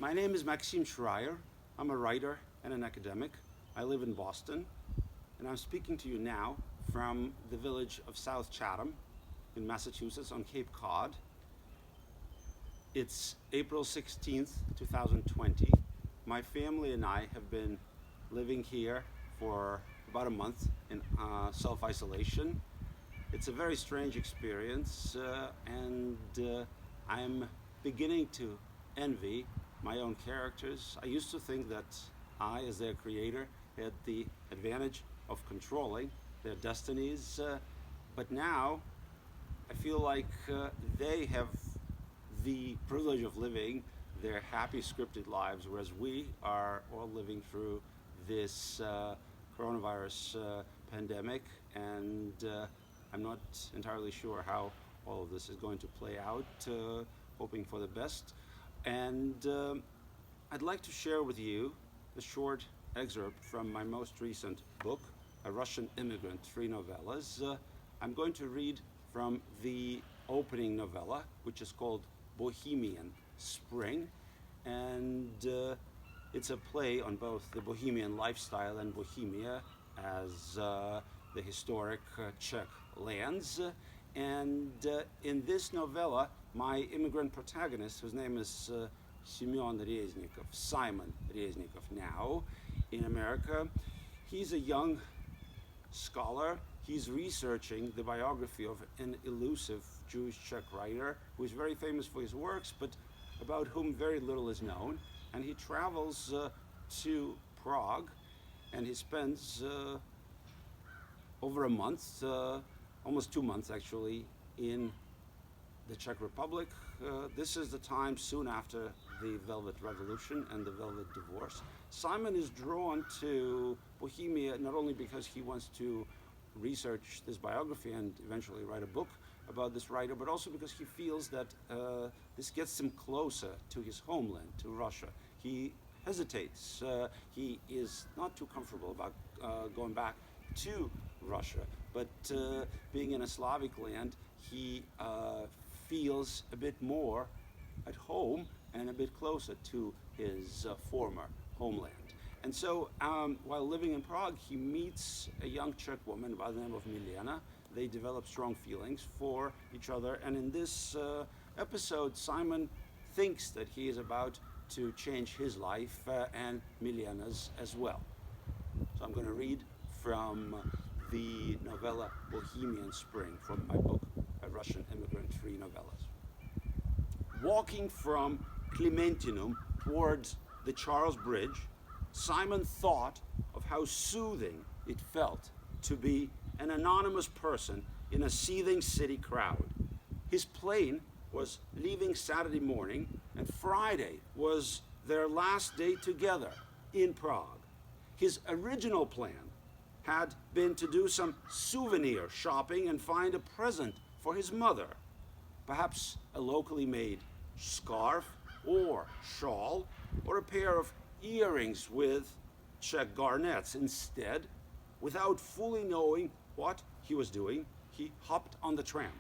My name is Maxim Shrayer. I'm a writer and an academic. I live in Boston, and I'm speaking to you now from the village of South Chatham in Massachusetts on Cape Cod. It's April 16th, 2020. My family and I have been living here for about a month in self-isolation. It's a very strange experience, and I'm beginning to envy my own characters. I used to think that I, as their creator, had the advantage of controlling their destinies, but now I feel like they have the privilege of living their happy scripted lives, whereas we are all living through this coronavirus pandemic, and I'm not entirely sure how all of this is going to play out, hoping for the best. And I'd like to share with you a short excerpt from my most recent book, A Russian Immigrant, 3 novellas. I'm going to read from the opening novella, which is called Bohemian Spring, and it's a play on both the Bohemian lifestyle and Bohemia as the historic Czech lands. And in this novella, my immigrant protagonist, whose name is Semyon Reznikov, Simon Reznikov now in America, he's a young scholar. He's researching the biography of an elusive Jewish Czech writer who is very famous for his works, but about whom very little is known. And he travels to Prague, and he spends over a month, almost 2 months actually, in the Czech Republic. This is the time soon after the Velvet Revolution and the Velvet Divorce. Simon is drawn to Bohemia not only because he wants to research this biography and eventually write a book about this writer, but also because he feels that this gets him closer to his homeland, to Russia. He hesitates. He is not too comfortable about going back to Russia, but being in a Slavic land, he feels a bit more at home and a bit closer to his former homeland. And so while living in Prague, he meets a young Czech woman by the name of Milena. They develop strong feelings for each other, and in this episode, Simon thinks that he is about to change his life and Milena's as well. So I'm going to read from the novella Bohemian Spring from my book, A Russian Immigrant, 3 novellas. Walking from Clementinum towards the Charles Bridge, Simon thought of how soothing it felt to be an anonymous person in a seething city crowd. His plane was leaving Saturday morning, and Friday was their last day together in Prague. His original plan had been to do some souvenir shopping and find a present for his mother, perhaps a locally made scarf or shawl, or a pair of earrings with Czech garnets. Instead, without fully knowing what he was doing, he hopped on the tram.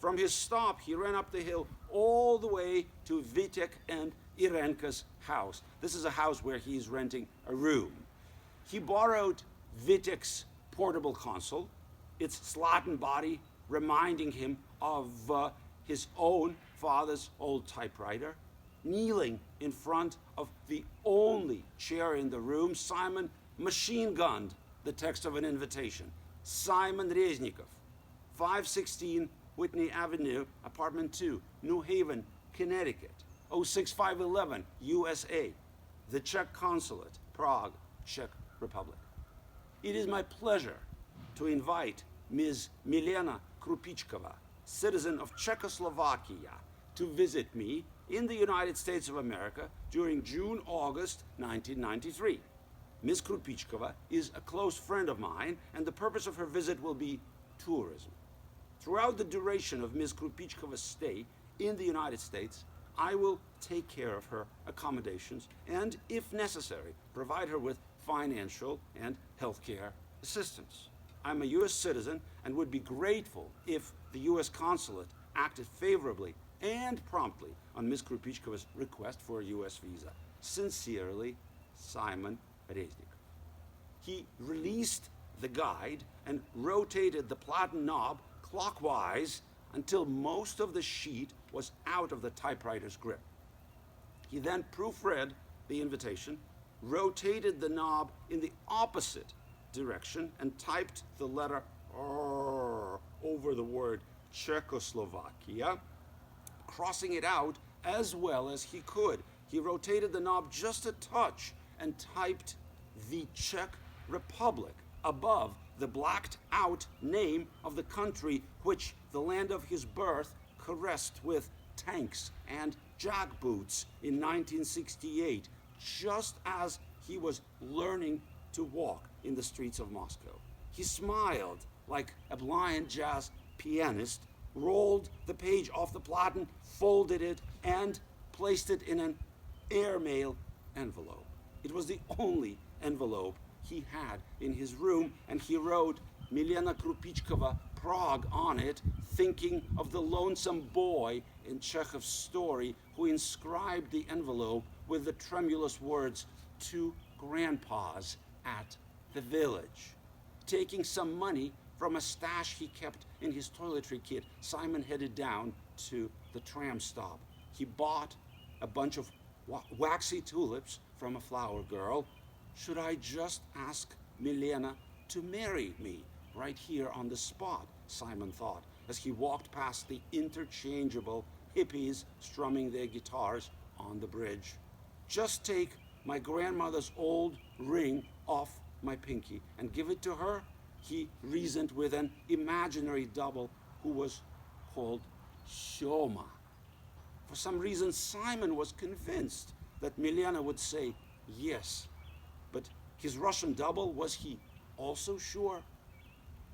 From his stop, he ran up the hill all the way to Vitek and Irenka's house. This is a house where he's renting a room. He borrowed Vitek's portable console, its Slatin body reminding him of his own father's old typewriter. Kneeling in front of the only chair in the room, Simon machine-gunned the text of an invitation. Simon Reznikov, 516 Whitney Avenue, apartment 2, New Haven, Connecticut, 06511, USA, the Czech Consulate, Prague, Czech Republic. It is my pleasure to invite Ms. Milena Krupichkova, citizen of Czechoslovakia, to visit me in the United States of America during June-August 1993. Ms. Krupichkova is a close friend of mine, and the purpose of her visit will be tourism. Throughout the duration of Ms. Krupichkova's stay in the United States, I will take care of her accommodations and, if necessary, provide her with financial and healthcare assistance. I'm a U.S. citizen and would be grateful if the U.S. consulate acted favorably and promptly on Miss Krupitschkova's request for a U.S. visa. Sincerely, Simon Reznikov. He released the guide and rotated the platen knob clockwise until most of the sheet was out of the typewriter's grip. He then proofread the invitation, rotated the knob in the opposite direction, and typed the letter R over the word Czechoslovakia, crossing it out as well as he could. He rotated the knob just a touch and typed the Czech Republic above the blacked out name of the country which the land of his birth caressed with tanks and jackboots in 1968, just as he was learning to walk in the streets of Moscow. He smiled like a blind jazz pianist, rolled the page off the platen, folded it, and placed it in an airmail envelope. It was the only envelope he had in his room, and he wrote Milena Krupitschkova, Prague on it, thinking of the lonesome boy in Chekhov's story who inscribed the envelope with the tremulous words, "To grandpa's at the village." Taking some money from a stash he kept in his toiletry kit, Simon headed down to the tram stop. He bought a bunch of waxy tulips from a flower girl. Should I just ask Milena to marry me right here on the spot, Simon thought, as he walked past the interchangeable hippies strumming their guitars on the bridge. Just take my grandmother's old ring off my pinky and give it to her, he reasoned with an imaginary double who was called Shoma. For some reason, Simon was convinced that Milena would say yes. But his Russian double, was he also sure?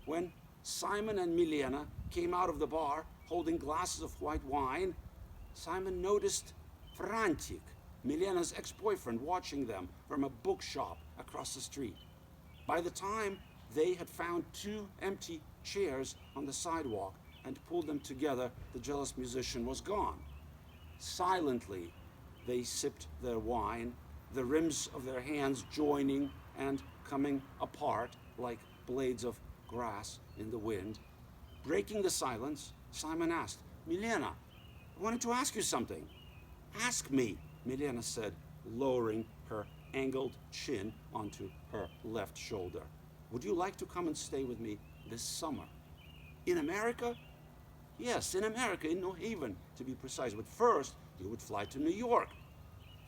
When Simon and Milena came out of the bar holding glasses of white wine, Simon noticed Frantik, Milena's ex-boyfriend, watching them from a bookshop across the street. By the time they had found 2 empty chairs on the sidewalk and pulled them together, the jealous musician was gone. Silently, they sipped their wine, the rims of their hands joining and coming apart like blades of grass in the wind. Breaking the silence, Simon asked, "Milena, I wanted to ask you something." "Ask me," Milena said, lowering her angled chin onto her left shoulder. "Would you like to come and stay with me this summer?" "In America?" "Yes, in America, in New Haven, to be precise. But first, you would fly to New York."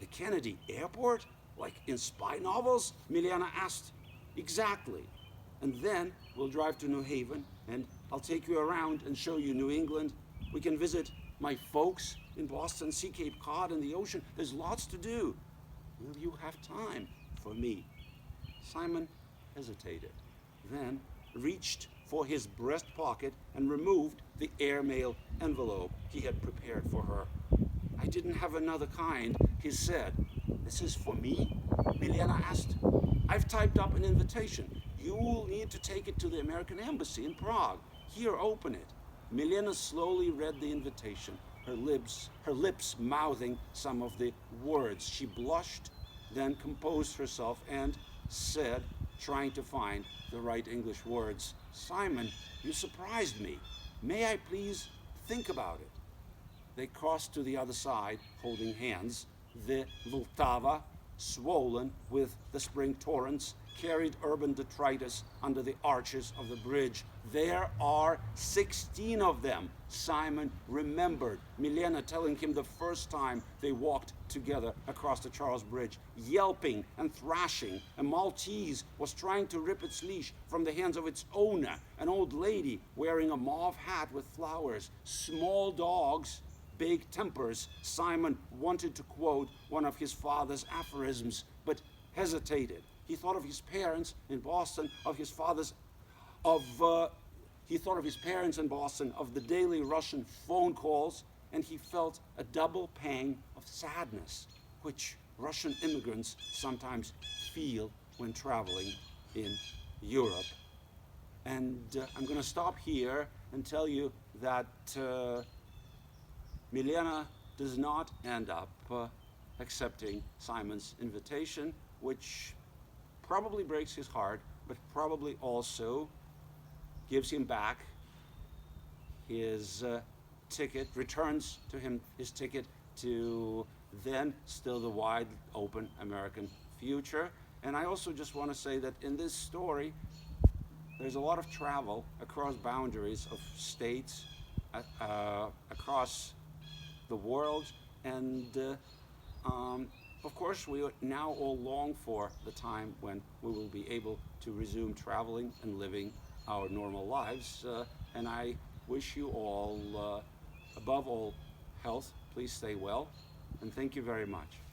"The Kennedy Airport? Like in spy novels?" Milena asked. "Exactly. And then we'll drive to New Haven, and I'll take you around and show you New England. We can visit my folks in Boston, see Cape Cod and the ocean. There's lots to do. Will you have time for me?" Simon hesitated, then reached for his breast pocket and removed the airmail envelope he had prepared for her. "I didn't have another kind," he said. "This is for me?" Milena asked. "I've typed up an invitation. You'll need to take it to the American Embassy in Prague. Here, open it." Milena slowly read the invitation, her lips mouthing some of the words. She blushed, then composed herself and said, trying to find the right English words, "Simon, you surprised me. May I please think about it?" They crossed to the other side, holding hands. The Vltava, swollen with the spring torrents, carried urban detritus under the arches of the bridge. "There are 16 of them," Simon remembered Milena telling him the first time they walked together across the Charles Bridge. Yelping and thrashing, a Maltese was trying to rip its leash from the hands of its owner, an old lady wearing a mauve hat with flowers. Small dogs, big tempers. Simon wanted to quote one of his father's aphorisms, but hesitated. He thought of his parents in Boston, of the daily Russian phone calls, and he felt a double pang of sadness, which Russian immigrants sometimes feel when traveling in Europe. And I'm going to stop here and tell you that Milena does not end up accepting Simon's invitation, which probably breaks his heart, but probably also gives him back his ticket, returns to him his ticket to then still the wide open American future. And I also just want to say that in this story, there's a lot of travel across boundaries of states, across the world, and of course we now all long for the time when we will be able to resume traveling and living our normal lives. And I wish you all, above all, health. Please stay well, and thank you very much.